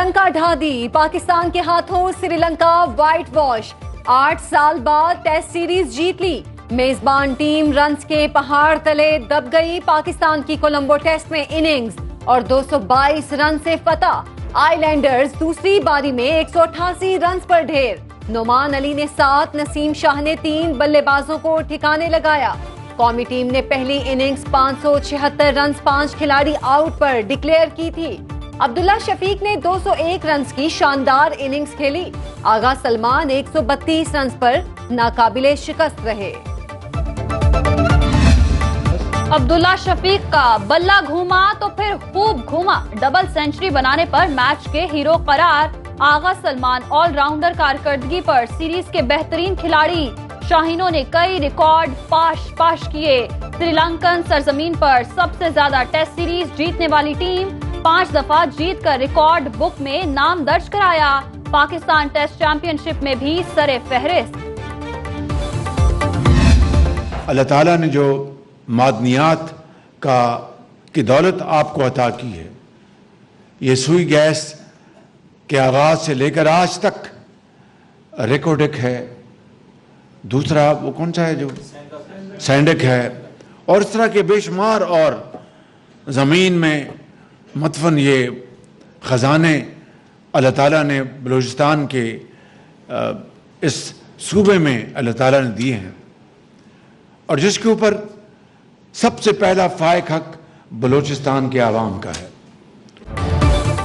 श्रीलंका ढा दी, पाकिस्तान के हाथों श्रीलंका व्हाइट वॉश। 8 साल बाद टेस्ट सीरीज जीत ली। मेजबान टीम रन्स के पहाड़ तले दब गई। पाकिस्तान की कोलंबो टेस्ट में इनिंग्स और 222 रन से फतह। आइलैंडर्स दूसरी पारी में 188 रन पर ढेर। नोमान अली ने 7, नसीम शाह ने 3 बल्लेबाजों को ठिकाने लगाया। कौमी टीम ने पहली इनिंग्स 576 रन 5 खिलाड़ी आउट पर डिक्लेयर की थी। अब्दुल्ला शफीक ने 201 रन की शानदार इनिंग्स खेली। आगा सलमान 132 रन पर नाकाबिले शिकस्त रहे। अब्दुल्ला शफीक का बल्ला घूमा तो फिर खूब घूमा। डबल सेंचुरी बनाने पर मैच के हीरो करार। आगा सलमान ऑलराउंडर कारकर्दगी पर सीरीज के बेहतरीन खिलाड़ी। शाहीनों ने कई रिकॉर्ड पाश किए। श्रीलंकन सरजमीन पर सबसे ज्यादा टेस्ट सीरीज जीतने वाली टीम 5 दफा जीत कर रिकॉर्ड बुक में नाम दर्ज कराया। पाकिस्तान टेस्ट चैंपियनशिप में भी सरे फहरिस्त। अल्लाह ताला ने जो मादनियात की दौलत आपको अता की है, ये सुई गैस के आगाज से लेकर आज तक रिकॉर्डिक है। दूसरा वो कौन सा है जो सैंडक है, और इस तरह के बेशुमार और ज़मीन में मतफन ये ख़जाने अल्लाह ताला ने बलूचिस्तान के इस सूबे में अल्लाह ताला ने दिए हैं, और जिसके ऊपर सबसे पहला फायक हक बलूचिस्तान के आवाम का है।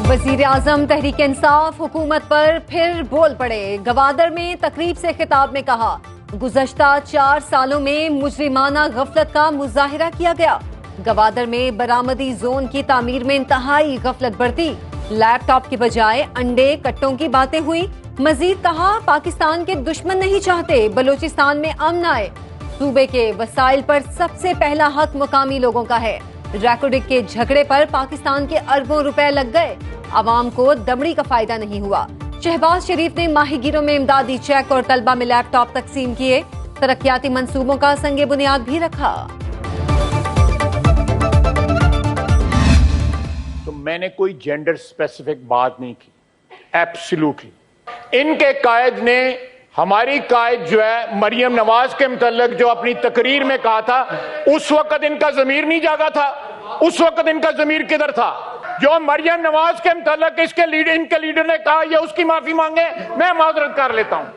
वजीर आजम तहरीक इंसाफ हुकूमत पर फिर बोल पड़े। गवादर में तकरीब से खिताब में कहा, गुज़श्ता 4 सालों में मुजरिमाना गफलत का मुजाहिरा किया गया। गवादर में बरामदी जोन की तामीर में इंतहाई गफलत बरती। लैपटॉप की बजाय अंडे कट्टों की बातें हुई। मजीद कहा, पाकिस्तान के दुश्मन नहीं चाहते बलूचिस्तान में अमन आए। सूबे के वसाइल पर सबसे पहला हक मुकामी लोगों का है। रैकोडिक के झगड़े पर पाकिस्तान के अरबों रुपए लग गए। आवाम को दमड़ी का फायदा नहीं हुआ। शहबाज शरीफ ने माहीगीरों में इमदादी चेक और तलबा में लैपटॉप तकसीम किए। तरक्याती मंसूबों का संगे बुनियाद भी रखा। तो मैंने कोई जेंडर स्पेसिफिक बात नहीं की, एब्सोल्युटली। इनके कायद ने, हमारी कायद जो है मरियम नवाज के मुतल्लिक जो अपनी तकरीर में कहा था, उस वक्त इनका ज़मीर नहीं जागा था। उस वक्त इनका ज़मीर किधर था? जो मरियम नवाज के मुतल्लिक इनके लीडर ने कहा, या उसकी माफी मांगे, मैं माजरत कर लेता हूँ।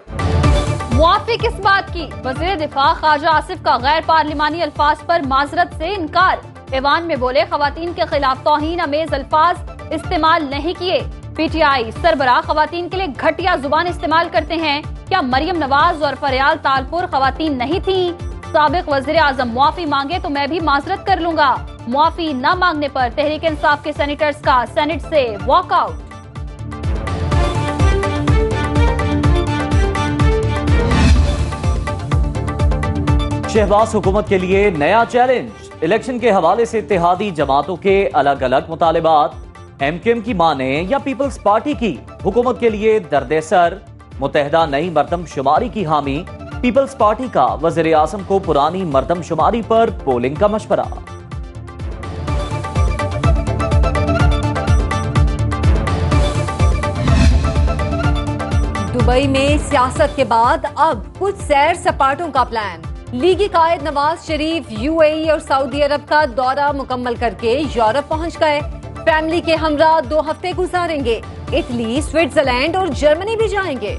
मुआफी किस बात की? वज़ीर दिफा ख्वाजा आसिफ का गैर पार्लिमानी अल्फाज पर माजरत से इनकार। ऐवान में बोले, खवातीन के खिलाफ तौहीन अमेज अल्फाज इस्तेमाल नहीं किए। पीटीआई सरबराह खवातीन के लिए घटिया जुबान इस्तेमाल करते हैं। क्या मरियम नवाज और फरियाल तालपुर खवातीन नहीं थी? साबिक वज़ीर आज़म मुआफी मांगे तो मैं भी माजरत कर लूंगा। मुआफी न मांगने पर तहरीक इंसाफ के सेनेटर्स का सेनेट से वॉकआउट। शहबाज हुकूमत के लिए नया चैलेंज। इलेक्शन के हवाले से इत्तेहादी जमातों के अलग अलग मुतालिबात। एमकेएम की माने या पीपल्स पार्टी की, हुकूमत के लिए दर्द-ए-सर। मुत्तहदा नई मर्दमशुमारी की हामी। पीपल्स पार्टी का वज़ीर आज़म को पुरानी मर्दमशुमारी पर पोलिंग का मशवरा। दुबई में सियासत के बाद अब कुछ सैर सपाटों का प्लान। लीगी कायद नवाज शरीफ यूएई और सऊदी अरब का दौरा मुकम्मल करके यूरोप पहुंच गए। फैमिली के हमरा 2 हफ्ते गुजारेंगे। इटली, स्विट्जरलैंड और जर्मनी भी जाएंगे।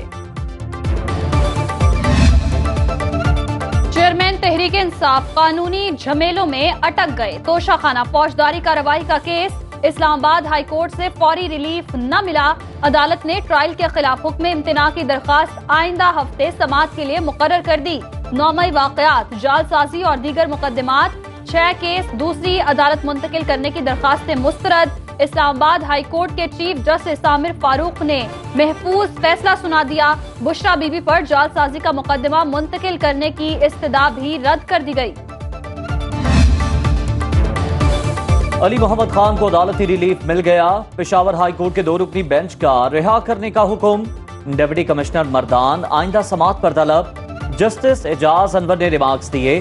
चेयरमैन तहरीक इंसाफ कानूनी झमेलों में अटक गए। तोशाखाना फौजदारी कार्रवाई का केस। इस्लामाबाद हाई कोर्ट से फौरी रिलीफ न मिला। अदालत ने ट्रायल के खिलाफ हुक्म इम्तिना की दरखास्त आइंदा हफ्ते समाअत के लिए मुकर्रर कर दी। 9 मई वाकयात, जालसाजी और दीगर मुकदमात। 6 केस दूसरी अदालत मुंतकिल करने की दरखास्तें मुस्तरद। इस्लामाबाद हाई कोर्ट के चीफ जस्टिस आमिर फारूक ने महफूज फैसला सुना दिया। बुशरा बीबी पर जालसाजी का मुकदमा मुंतकिल करने की इस्तदा भी रद्द कर दी गई। अली मोहम्मद खान को अदालती रिलीफ मिल गया। पेशावर हाई कोर्ट के 2 रुकनी बेंच का रिहा करने का हुक्म। डिप्टी कमिश्नर मर्दान आइंदा समाअत पर तलब। जस्टिस एजाज अनवर ने रिमार्क्स दिए,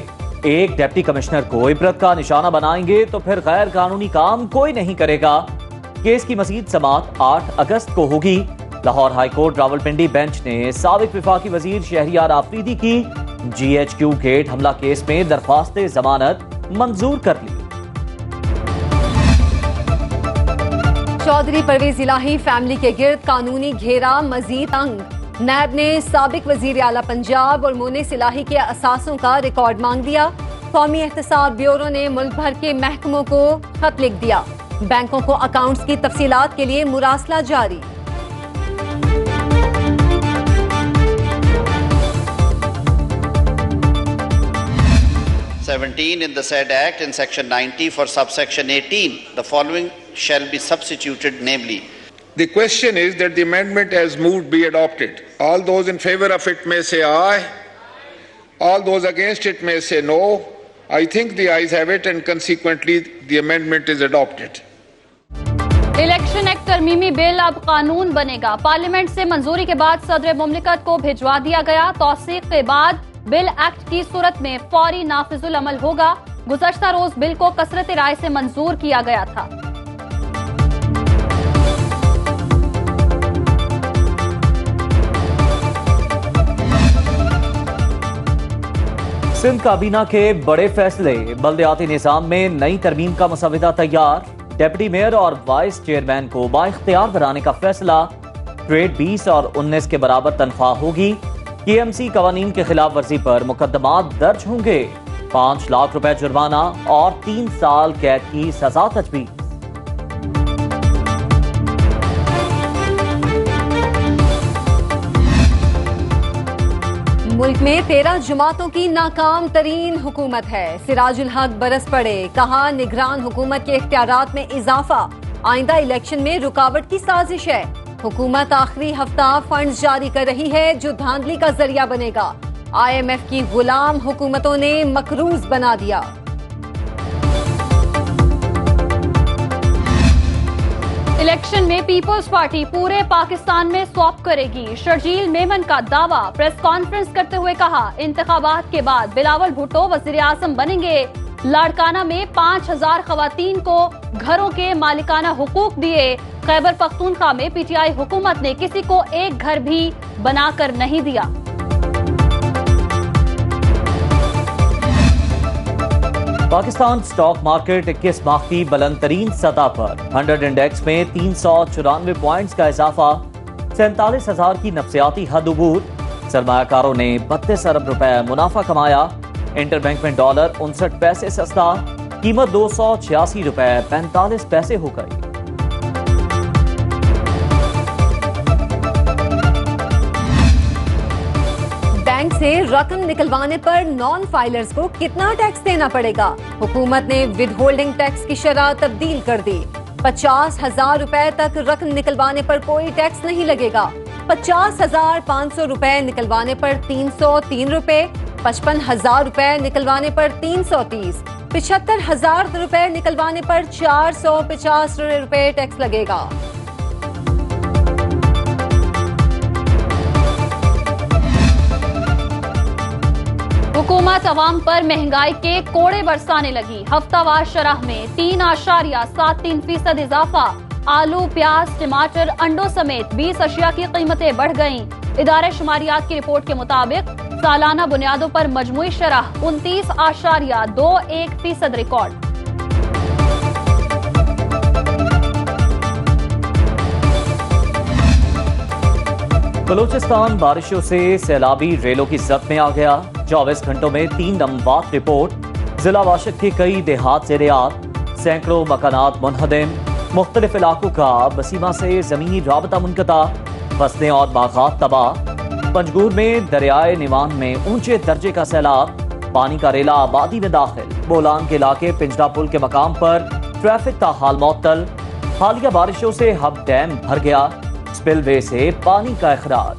एक डिप्टी कमिश्नर को इबरत का निशाना बनाएंगे तो फिर गैर कानूनी काम कोई नहीं करेगा। केस की मजीद समाअत 8 अगस्त को होगी। लाहौर हाईकोर्ट रावलपिंडी बेंच ने साबिक विफाकी वजीर शहरियार आफरीदी की GHQ गेट हमला केस में दरख्वास्त जमानत मंजूर कर ली। चौधरी परवेज इलाही फैमिली के गिर्द कानूनी घेरा मजीद तंग। नैब ने साबिक वजीर आला पंजाब और मोनिस इलाही के असासों का रिकॉर्ड मांग लिया। कौमी एहतसाब ब्यूरो ने मुल्क भर के महकमों को खत लिख दिया। बैंकों को अकाउंट्स की तफसीलात के लिए मुरासला जारी। In the said Act, in Section 90 for subsection 18, the following shall be substituted, namely. The question is that the amendment as moved be adopted. All those in favor of it may say aye. All those against it may say no. I think the ayes have it and consequently the amendment is adopted. Election act तरमीमी bill अब कानून बनेगा। Parliament से मंजूरी के बाद सदर मुमलिकत को भिजवा दिया गया। तौसीक के बाद बिल एक्ट की सूरत में फौरी नाफिजुल अमल होगा। गुज़श्ता रोज बिल को कसरत राय से मंजूर किया गया था। सिंध काबीना के बड़े फैसले। बल्दियाती निजाम में नई तरमीम का मसविदा तैयार। डिप्टी मेयर और वाइस चेयरमैन को बाइख्तियार बनाने का फैसला। ग्रेड 20 और 19 के बराबर तनख्वाह होगी। KMC कवानीन के खिलाफ वर्जी पर मुकदमात दर्ज होंगे। 5 लाख रुपए जुर्माना और 3 साल कैद की सजा तजवीज। मुल्क में 13 जमातों की नाकाम तरीन हुकूमत है। सिराजुल हक बरस पड़े, कहा निगरान हुकूमत के इख्तियारात में इजाफा। आइंदा इलेक्शन में रुकावट की साजिश है। हुकूमत आखिरी हफ्ता फंड्स जारी कर रही है जो धांधली का जरिया बनेगा। IMF की गुलाम हुकूमतों ने मकरूज बना दिया। इलेक्शन में पीपल्स पार्टी पूरे पाकिस्तान में स्वैप करेगी। शर्जील मेमन का दावा। प्रेस कॉन्फ्रेंस करते हुए कहा, इंतखाबात के बाद बिलावल भुट्टो वजीर आजम बनेंगे। लाड़काना में 5000 खवातीन को घरों के मालिकाना हुकूक दिए। खैबर पख्तूनख्वा में PTI हुकूमत ने किसी को एक घर भी बनाकर नहीं दिया। पाकिस्तान स्टॉक मार्केट 21 माह की बुलंद तरीन सतह पर। 100 इंडेक्स में 394 पॉइंट्स का इजाफा। 47,000 की नफ्सियाती हद अबूर। सरमायाकारों ने 32 अरब रुपए मुनाफा कमाया। इंटरबैंक में डॉलर 59 पैसे सस्ता। कीमत 286 रुपए 45 पैसे हो गई। बैंक से रकम निकलवाने पर नॉन फाइलर्स को कितना टैक्स देना पड़ेगा? हुकूमत ने विदहोल्डिंग टैक्स की शरह तब्दील कर दी। 50,000 रुपए तक रकम निकलवाने पर कोई टैक्स नहीं लगेगा। 50,500 रुपए निकलवाने पर 303 रुपए, 55,000 रुपए निकलवाने पर 330, 75,000 रुपए निकलवाने पर 450 रुपए टैक्स लगेगा। हुकूमत अवाम पर महंगाई के कोड़े बरसाने लगी। हफ्तावार शरह में 3.73% इजाफा। आलू, प्याज, टमाटर, अंडों समेत 20 अशिया की कीमतें बढ़ गईं। इदारे शुमारियात की रिपोर्ट के मुताबिक सालाना बुनियादों पर मजमूई शरह 29.21% रिकॉर्ड। बलूचिस्तान बारिशों से सैलाबी रेलों की जब्त में आ गया। 24 घंटों में 3 अमवात रिपोर्ट। जिला वाशिद के कई देहात ज़ेर-ए-आब। सैकड़ों मकानात मुनहदम। मुख्तलिफ इलाकों का बसीमा से जमीनी राबता मुनक़ता। फसलें और बागात तबाह। पंजगूर में दरियाए निवान में ऊंचे दर्जे का सैलाब। पानी का रेला आबादी में दाखिल। बोलान के इलाके पिंजरा पुल के मकाम पर ट्रैफिक का हाल मुअत्तल। हालिया बारिशों से हब डैम भर गया। स्पिलवे से पानी का इखराज।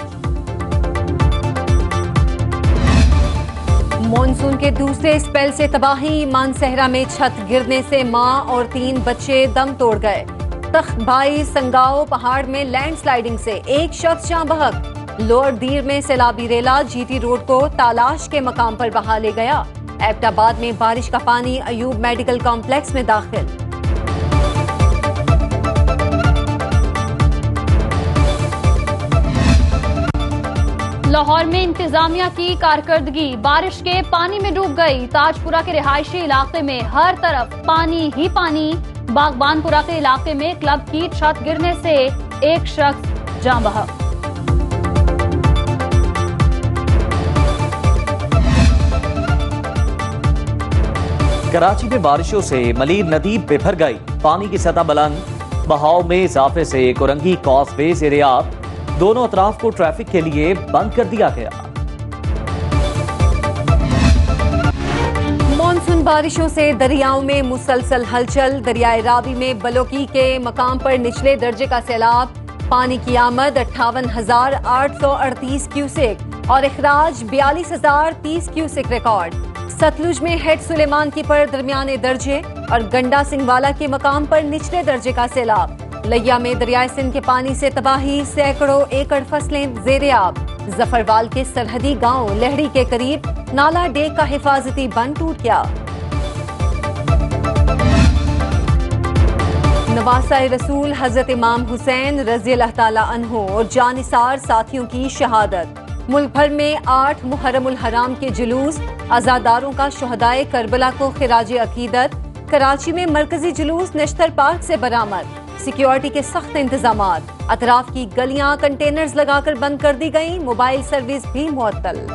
मॉनसून के दूसरे स्पेल से तबाही। मानसहरा में छत गिरने से मां और 3 बच्चे दम तोड़ गए। तख्तभाई संगाओ पहाड़ में लैंडस्लाइडिंग से एक शख्स जाँ बहक। लोअर दीर में सैलाबी रेला GT रोड को तालाश के मकाम पर बहा ले गया। एबटाबाद में बारिश का पानी अयूब मेडिकल कॉम्प्लेक्स में दाखिल। लाहौर में इंतजामिया की कारकर्दगी बारिश के पानी में डूब गई। ताजपुरा के रिहायशी इलाके में हर तरफ पानी ही पानी। बागबानपुरा के इलाके में क्लब की छत गिरने से एक शख्स जान बहक। कराची में बारिशों से मलीर नदी बिफर गई। पानी की सतह बुलंद, बहाव में इजाफे से कोरंगी कॉजवे ज़ेरियाब, दोनों अतराफ को ट्रैफिक के लिए बंद कर दिया गया। मानसून बारिशों से दरियाओं में मुसलसल हलचल। दरियाए रावी में बलोकी के मकाम पर निचले दर्जे का सैलाब। पानी की आमद 58,838 क्यूसेक और इखराज 42,030 क्यूसेक रिकॉर्ड। सतलुज में हेड सुलेमान की पर दरमियाने दर्जे और गंडा सिंहवाला के मकाम पर निचले दर्जे का सैलाब। लिया में दरियाए सिंध के पानी से तबाही, सैकड़ों एकड़ फसलें ज़ेरे-आब। जफरवाल के सरहदी गांव लहड़ी के करीब नाला डेक का हिफाजती बंद टूट गया। नवासा रसूल हजरत इमाम हुसैन रज़ी अल्लाह ताला अन्हु और जानिसार साथियों की शहादत। मुल्क भर में 8 मुहर्रमुल हराम के जुलूस। आजादारों का शहदाए करबला को खिराजे अकीदत। कराची में मरकजी जुलूस नश्तर पार्क से बरामद। सिक्योरिटी के सख्त इंतजामात। अतराफ की गलियां कंटेनर्स लगाकर बंद कर दी गईं। मोबाइल सर्विस भी मुअत्तल।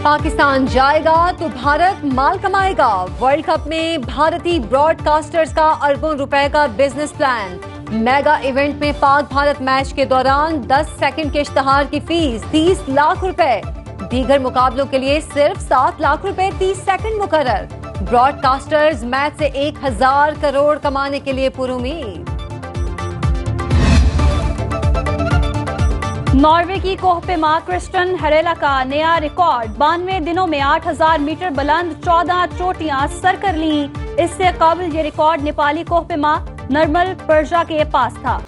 पाकिस्तान जाएगा तो भारत माल कमाएगा। वर्ल्ड कप में भारतीय ब्रॉडकास्टर्स का अरबों रुपए का बिजनेस प्लान। मेगा इवेंट में पाक भारत मैच के दौरान 10 सेकंड के इश्तहार की फीस 30 लाख रुपए। दीगर मुकाबलों के लिए सिर्फ 7 लाख रुपए 30 सेकंड मुकर्रर। ब्रॉडकास्टर्स मैच से 1000 करोड़ कमाने के लिए पुरुमीद। नॉर्वे की कोह पे मां क्रिस्टन हरेला का नया रिकॉर्ड। 92 दिनों में 8000 मीटर बुलंद 14 चोटियां सर कर लीं। इससे कबल ये रिकॉर्ड नेपाली कोह पे मां नर्मल पर्जा के पास था।